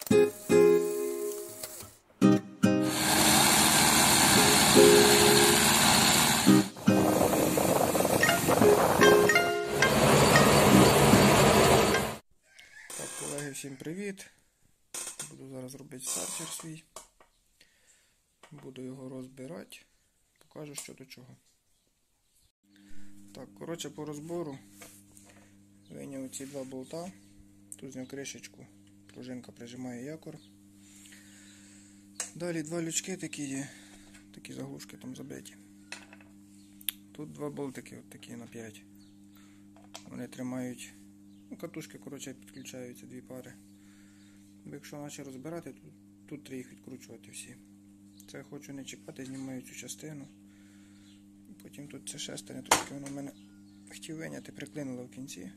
Колеги, всім привіт! Буду зараз робити стартер свій. Буду його розбирати. Покажу, що до чого. Так, коротше, по розбору вийняв ці два болта. Тут зняв кришечку, пружинка прижимає якор. Далі два лючки такі є, такі заглушки там забиті. Тут два болтики, от такі на 5. Вони тримають, катушки, коротше, підключаються, дві пари. Бо якщо наче розбирати, тут треба їх відкручувати всі. Це хочу не чіпати, знімаю цю частину. Потім тут це шестерня, трошки воно в мене хотів виняти, приклинило в кінці.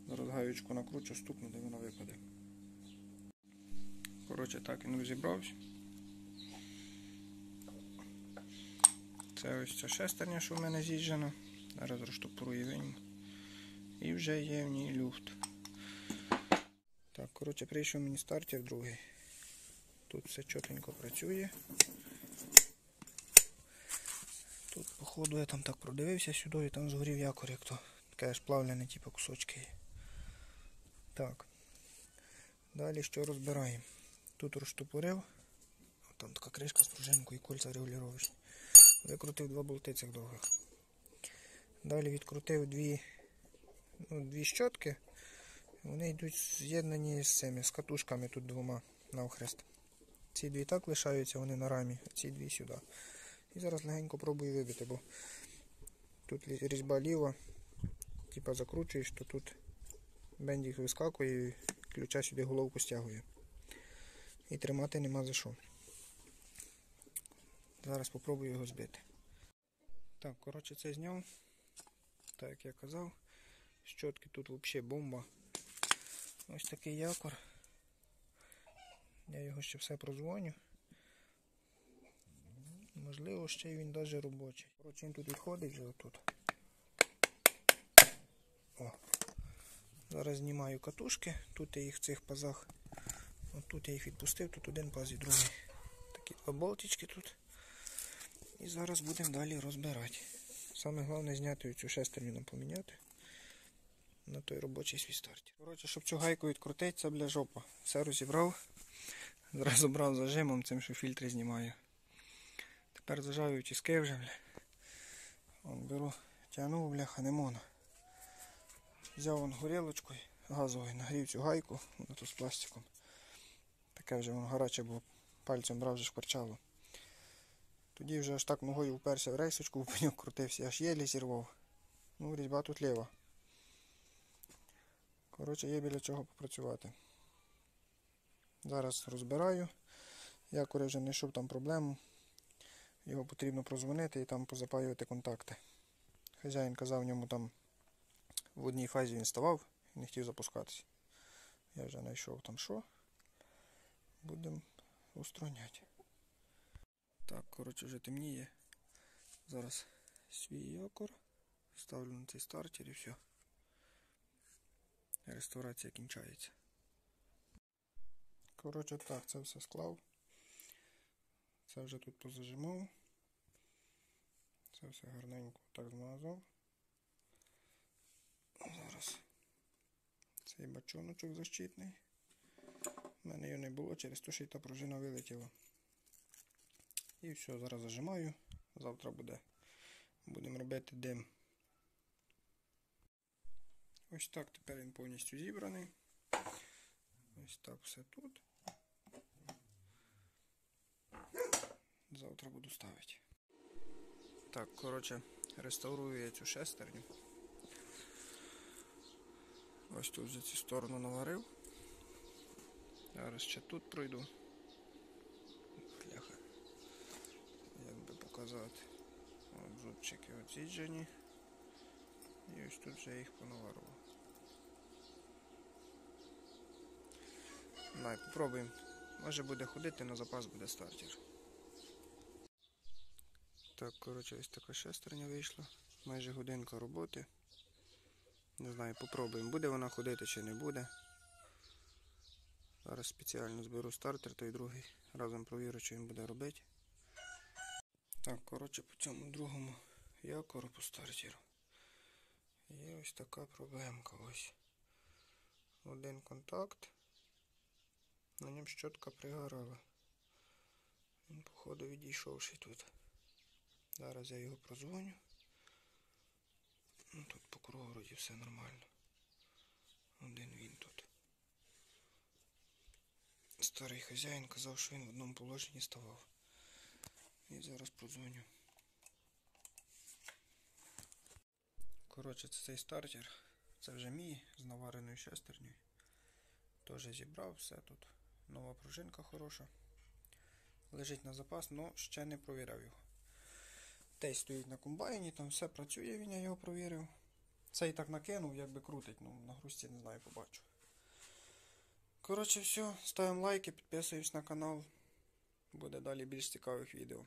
Зараз гаючку накручу, стукну, де воно випаде. Коротше, так він розібрався. Це ось ця шестерня, що в мене з'їжджена. Зараз розштопорую виню. І вже є в ній люфт. Так, коротше, прийшов мені стартер другий. Тут все чотенько працює. Тут, походу, я там так продивився сюди і там згорів якор, як то таке аж плавлене, типу кусочки є. Так. Далі що розбираємо? Тут розштопорив. Там така кришка з пружинкою і кольця регулювачні. Викрутив два болти цих довгих. Далі відкрутив дві щотки. Вони йдуть з'єднані з катушками тут двома навхрест. Ці дві так лишаються, вони на рамі, а ці дві сюди. І зараз легенько пробую вибити, бо тут різьба ліва, типа закручуєш, то тут бендик вискакує і ключа сюди головку стягує. І тримати нема за що. Зараз спробую його збити. Так, коротше, це зняв. Так як я казав, щотки тут взагалі бомба. Ось такий якор. Я його ще все прозвоню. Можливо, ще й він навіть робочий. Коротше, він тут відходить вже отут. О. Зараз знімаю катушки. Тут я їх в цих пазах. Тут я їх відпустив, тут один паз і другий. Такі два болтички тут. І зараз будемо далі розбирати. Саме головне зняти цю шестерню нам поміняти на той робочий свій стартер. Коротше, щоб цю гайку відкрутити, це, бля, жопа. Все розібрав. Зразу брав зажимом цим, що фільтри знімаю. Тепер зажаю тіски вже, бля. Беру, тягну, бляха, не можна. Взяв вон горілочкою газовою, нагрів цю гайку, вона тут з пластиком. Таке вже воно гаряче, бо пальцем брав, вже шкварчало. Тоді вже аж так ногою вперся в рейсочку, в пеньок крутився, аж єлі зірвав. Ну, різьба тут ліва. Коротше, є біля чого попрацювати. Зараз розбираю. Якори вже знайшов там проблему. Його потрібно прозвонити і там позапаювати контакти. Хазяїн казав, в ньому там в одній фазі він ставав і не хотів запускатися. Я вже знайшов там що. Будемо устраняти. Так, коротше, вже темніє. Зараз свій якор ставлю на цей стартер і все. Реставрація кінчається. Коротше, так, це все склав. Це вже тут позажимав. Це все гарненько так змазав. Зараз цей бачоночок защитний. У мене його не було, через те, що й та пружина вилетіла. І все, зараз зажимаю. Завтра будемо робити дим. Ось так тепер він повністю зібраний. Ось так все тут. Завтра буду ставити. Так, коротше, реставрую я цю шестерню. Ось тут вже цю сторону наварив. Зараз ще тут пройду. Бляха. Як би показати. От зубчики з'їджені. І ось тут вже їх понаварував. Попробуємо. Може буде ходити, на запас буде стартер. Так, коротше, ось така шестерня вийшла. Майже годинка роботи. Не знаю, попробуємо, буде вона ходити чи не буде. Зараз спеціально зберу стартер той другий. Разом провірю, що він буде робити. Так, коротше, по цьому другому якору по стартеру є ось така проблемка. Ось. Один контакт. На ньому щотка пригорала. Він, походу, відійшовший тут. Зараз я його прозвоню. Ну, тут по кругу вроді все нормально. Один він тут. Старий хазяїн казав, що він в одному положенні ставав. І зараз прозвоню. Коротше, це цей стартер. Це вже мій з навареною шестернею. Теж зібрав все тут. Нова пружинка хороша. Лежить на запас, але ще не провіряв його. Той стоїть на комбайні, там все працює, він я його провірив. Цей так накинув, якби крутить, ну на грузці не знаю, побачу. Коротше, все, ставимо лайки, підписуємось на канал. Буде далі більш цікавих відео.